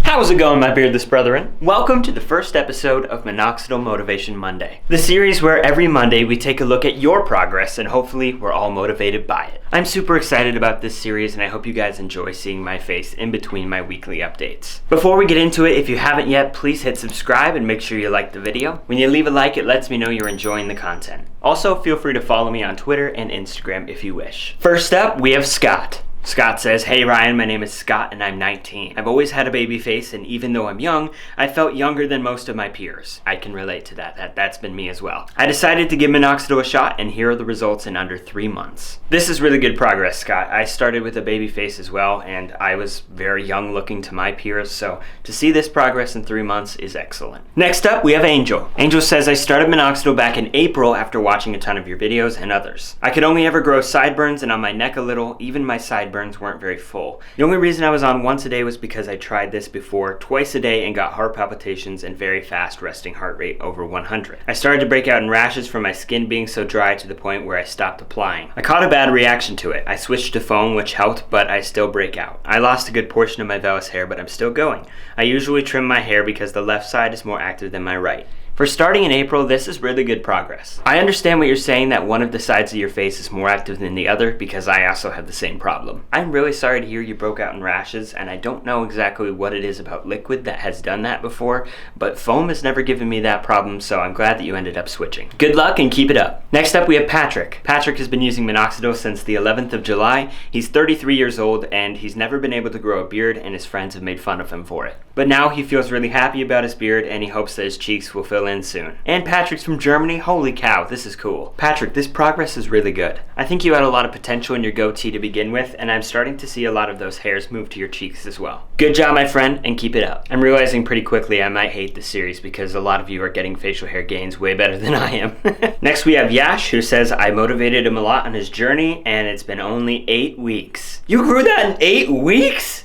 How's it going, my beardless brethren? Welcome to the first episode of Minoxidil Motivation Monday, the series where every Monday we take a look at your progress and hopefully we're all motivated by it. I'm super excited about this series and I hope you guys enjoy seeing my face in between my weekly updates. Before we get into it, if you haven't yet, please hit subscribe and make sure you like the video. When you leave a like, it lets me know you're enjoying the content. Also, feel free to follow me on Twitter and Instagram if you wish. First up, we have Scott. Scott says, "Hey Ryan, my name is Scott and I'm 19. I've always had a baby face and even though I'm young, I felt younger than most of my peers." I can relate to that. That's been me as well. "I decided to give Minoxidil a shot and here are the results in under 3 months." This is really good progress, Scott. I started with a baby face as well and I was very young looking to my peers, so to see this progress in 3 months is excellent. Next up, we have Angel. Angel says, "I started Minoxidil back in April after watching a ton of your videos and others. I could only ever grow sideburns and on my neck a little, even my sideburns weren't very full. The only reason I was on once a day was because I tried this before twice a day and got heart palpitations and very fast resting heart rate over 100. I started to break out in rashes from my skin being so dry to the point where I stopped applying. I caught a bad reaction to it. I switched to foam, which helped, but I still break out. I lost a good portion of my vellus hair, but I'm still going. I usually trim my hair because the left side is more active than my right. For starting in April, this is really good progress. I understand what you're saying that one of the sides of your face is more active than the other because I also have the same problem. I'm really sorry to hear you broke out in rashes and I don't know exactly what it is about liquid that has done that before, but foam has never given me that problem, so I'm glad that you ended up switching. Good luck and keep it up." Next up, we have Patrick. Patrick has been using Minoxidil since the 11th of July. He's 33 years old and he's never been able to grow a beard and his friends have made fun of him for it. But now he feels really happy about his beard and he hopes that his cheeks will fill in soon. And Patrick's from Germany. Holy cow, this is cool. Patrick, this progress is really good. I think you had a lot of potential in your goatee to begin with, and I'm starting to see a lot of those hairs move to your cheeks as well. Good job, my friend, and keep it up. I'm realizing pretty quickly I might hate this series because a lot of you are getting facial hair gains way better than I am. Next we have Yash, who says, "I motivated him a lot on his journey, and it's been only 8 weeks. You grew that in 8 weeks?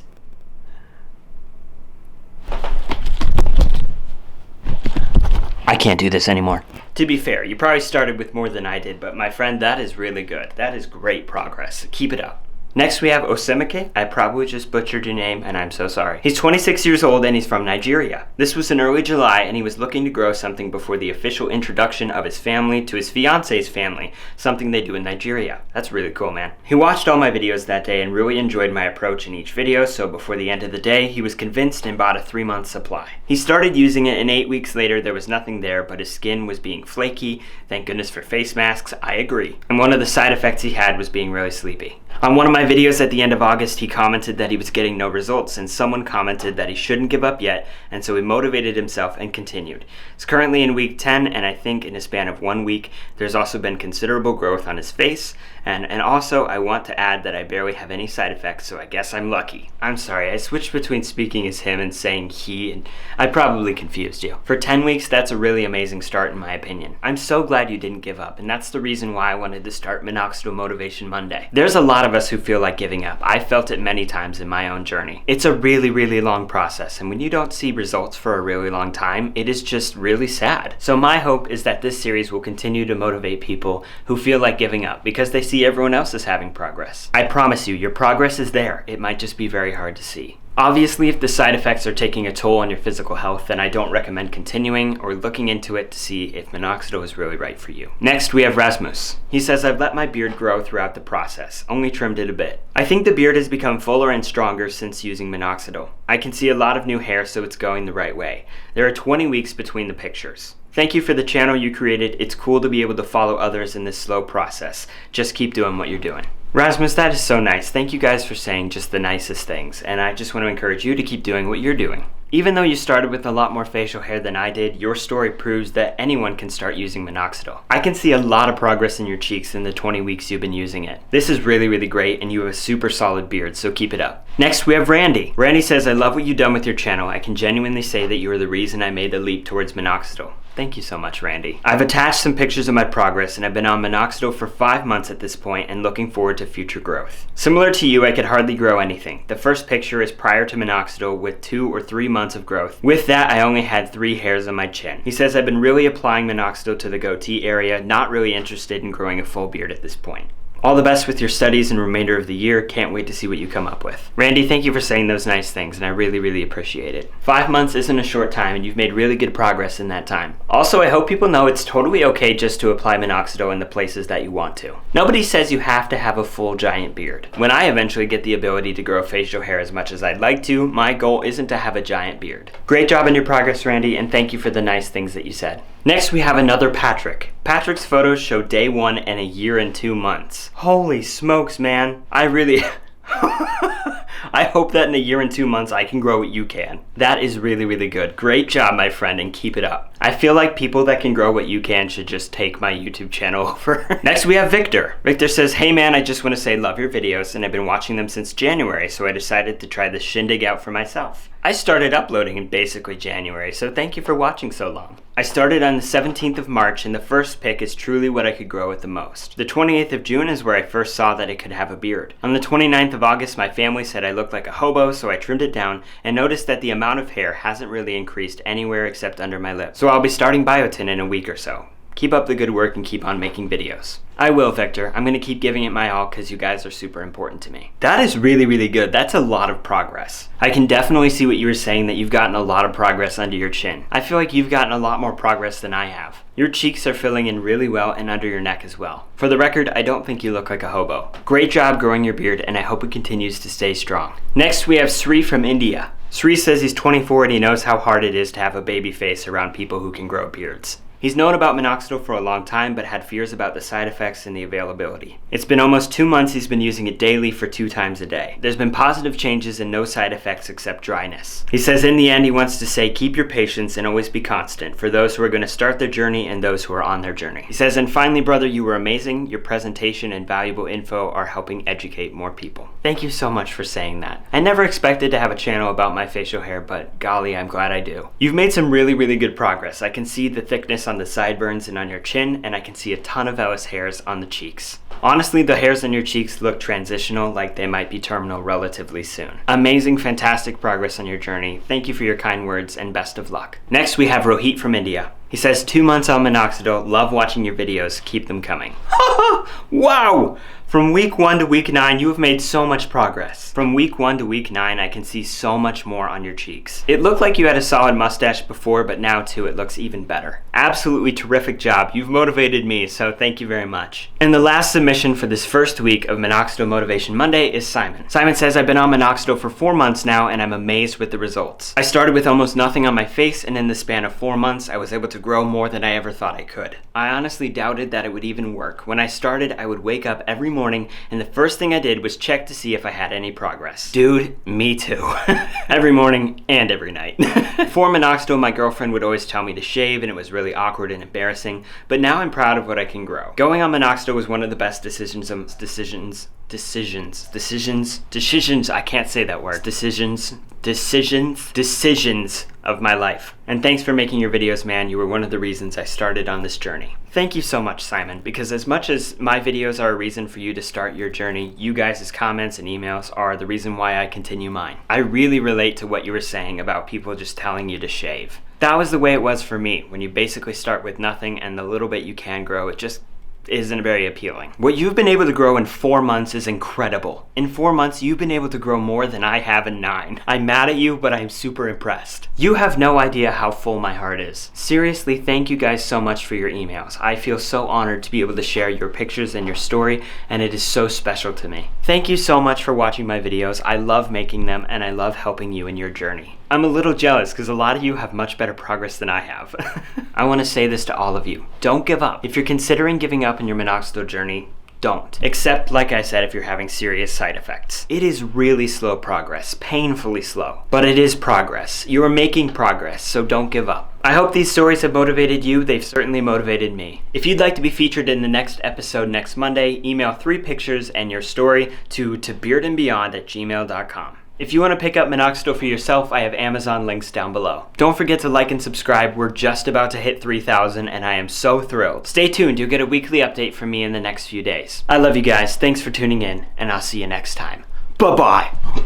I can't do this anymore." To be fair, you probably started with more than I did, but my friend, that is really good. That is great progress. Keep it up. Next we have Osemike. I probably just butchered your name and I'm so sorry. He's 26 years old and he's from Nigeria. This was in early July and he was looking to grow something before the official introduction of his family to his fiance's family, something they do in Nigeria. That's really cool, man. He watched all my videos that day and really enjoyed my approach in each video, so before the end of the day, he was convinced and bought a 3-month supply. He started using it and 8 weeks later there was nothing there, but his skin was being flaky. Thank goodness for face masks, I agree. And one of the side effects he had was being really sleepy. On one of my videos at the end of August, he commented that he was getting no results and someone commented that he shouldn't give up yet, and so he motivated himself and continued. He's currently in week 10 and I think in a span of 1 week, there's also been considerable growth on his face, and also I want to add that I barely have any side effects, so I guess I'm lucky. I'm sorry, I switched between speaking as him and saying he, and I probably confused you. For 10 weeks, that's a really amazing start in my opinion. I'm so glad you didn't give up, and that's the reason why I wanted to start Minoxidil Motivation Monday. There's a lot of us who feel like giving up. I felt it many times in my own journey. It's a really long process, and when you don't see results for a really long time, it is just really sad. So my hope is that this series will continue to motivate people who feel like giving up because they see everyone else is having progress. I promise you, your progress is there. It might just be very hard to see. Obviously, if the side effects are taking a toll on your physical health, then I don't recommend continuing or looking into it to see if Minoxidil is really right for you. Next, we have Rasmus. He says, "I've let my beard grow throughout the process, only trimmed it a bit. I think the beard has become fuller and stronger since using Minoxidil. I can see a lot of new hair, so it's going the right way. There are 20 weeks between the pictures. Thank you for the channel you created. It's cool to be able to follow others in this slow process. Just keep doing what you're doing." Rasmus, that is so nice. Thank you guys for saying just the nicest things, and I just want to encourage you to keep doing what you're doing. Even though you started with a lot more facial hair than I did, your story proves that anyone can start using Minoxidil. I can see a lot of progress in your cheeks in the 20 weeks you've been using it. This is really great, and you have a super solid beard, so keep it up. Next, we have Randy. Randy says, "I love what you've done with your channel. I can genuinely say that you are the reason I made the leap towards Minoxidil." Thank you so much, Randy. I've attached some pictures of my progress and I've been on Minoxidil for 5 months at this point and looking forward to future growth. Similar to you, I could hardly grow anything. The first picture is prior to Minoxidil with 2 or 3 months of growth. With that, I only had 3 hairs on my chin. He says, "I've been really applying Minoxidil to the goatee area, not really interested in growing a full beard at this point." All the best with your studies and remainder of the year. Can't wait to see what you come up with. Randy, thank you for saying those nice things, and I really, really appreciate it. 5 months isn't a short time, and you've made really good progress in that time. Also, I hope people know it's totally okay just to apply Minoxidil in the places that you want to. Nobody says you have to have a full giant beard. When I eventually get the ability to grow facial hair as much as I'd like to, my goal isn't to have a giant beard. Great job in your progress, Randy, and thank you for the nice things that you said. Next, we have another Patrick. Patrick's photos show day 1 and a year and 2 months. Holy smokes, man. I really... I hope that in a year and 2 months I can grow what you can. That is really, really good. Great job, my friend, and keep it up. I feel like people that can grow what you can should just take my YouTube channel over. Next, we have Victor. Victor says, hey man, I just want to say love your videos, and I've been watching them since January, so I decided to try the shindig out for myself. I started uploading in basically January, so thank you for watching so long. I started on the 17th of March, and the first pick is truly what I could grow at the most. The 28th of June is where I first saw that I could have a beard. On the 29th of August, my family said I looked like a hobo, so I trimmed it down and noticed that the amount of hair hasn't really increased anywhere except under my lips. So I'll be starting BIOTIN in a week or so. Keep up the good work and keep on making videos. I will, Victor. I'm going to keep giving it my all because you guys are super important to me. That is really, really good. That's a lot of progress. I can definitely see what you were saying, that you've gotten a lot of progress under your chin. I feel like you've gotten a lot more progress than I have. Your cheeks are filling in really well and under your neck as well. For the record, I don't think you look like a hobo. Great job growing your beard, and I hope it continues to stay strong. Next, we have Sri from India. Sri says he's 24 and he knows how hard it is to have a baby face around people who can grow beards. He's known about Minoxidil for a long time, but had fears about the side effects and the availability. It's been almost 2 months he's been using it daily for 2 times a day. There's been positive changes and no side effects except dryness. He says in the end he wants to say keep your patience and always be constant for those who are going to start their journey and those who are on their journey. He says, and finally, brother, you were amazing. Your presentation and valuable info are helping educate more people. Thank you so much for saying that. I never expected to have a channel about my facial hair, but golly, I'm glad I do. You've made some really, really good progress. I can see the thickness on the sideburns and on your chin, and I can see a ton of vellus hairs on the cheeks. Honestly, the hairs on your cheeks look transitional, like they might be terminal relatively soon. Amazing, fantastic progress on your journey. Thank you for your kind words and best of luck. Next, we have Rohit from India. He says, 2 months on Minoxidil, love watching your videos, keep them coming. Wow! From week 1 to week 9, you have made so much progress. From week 1 to week 9, I can see so much more on your cheeks. It looked like you had a solid mustache before, but now too, it looks even better. Absolutely terrific job. You've motivated me, so thank you very much. And the last submission for this first week of Minoxidil Motivation Monday is Simon. Simon says, I've been on Minoxidil for 4 months now, and I'm amazed with the results. I started with almost nothing on my face, and in the span of 4 months, I was able to grow more than I ever thought I could. I honestly doubted that it would even work. When I started, I would wake up every morning, and the first thing I did was check to see if I had any progress. Dude, me too. Every morning and every night. Before Minoxidil, my girlfriend would always tell me to shave, and it was really awkward and embarrassing, but now I'm proud of what I can grow. Going on Minoxidil was one of the best decisions, I can't say that word. Decisions of my life. And thanks for making your videos, man. You were one of the reasons I started on this journey. Thank you so much, Simon, because as much as my videos are a reason for you to start your journey, you guys' comments and emails are the reason why I continue mine. I really relate to what you were saying about people just telling you to shave. That was the way it was for me. When you basically start with nothing and the little bit you can grow, it just isn't very appealing. What you've been able to grow in 4 months is incredible. In 4 months, you've been able to grow more than I have in 9. I'm mad at you, but I'm super impressed. You have no idea how full my heart is. Seriously, thank you guys so much for your emails. I feel so honored to be able to share your pictures and your story, and it is so special to me. Thank you so much for watching my videos. I love making them, and I love helping you in your journey. I'm a little jealous because a lot of you have much better progress than I have. I want to say this to all of you. Don't give up. If you're considering giving up in your Minoxidil journey, don't. Except, like I said, if you're having serious side effects. It is really slow progress, painfully slow, but it is progress. You are making progress, so don't give up. I hope these stories have motivated you. They've certainly motivated me. If you'd like to be featured in the next episode next Monday, email 3 pictures and your story to beardandbeyond@gmail.com. If you want to pick up Minoxidil for yourself, I have Amazon links down below. Don't forget to like and subscribe. We're just about to hit 3,000 and I am so thrilled. Stay tuned. You'll get a weekly update from me in the next few days. I love you guys. Thanks for tuning in, and I'll see you next time. Bye-bye.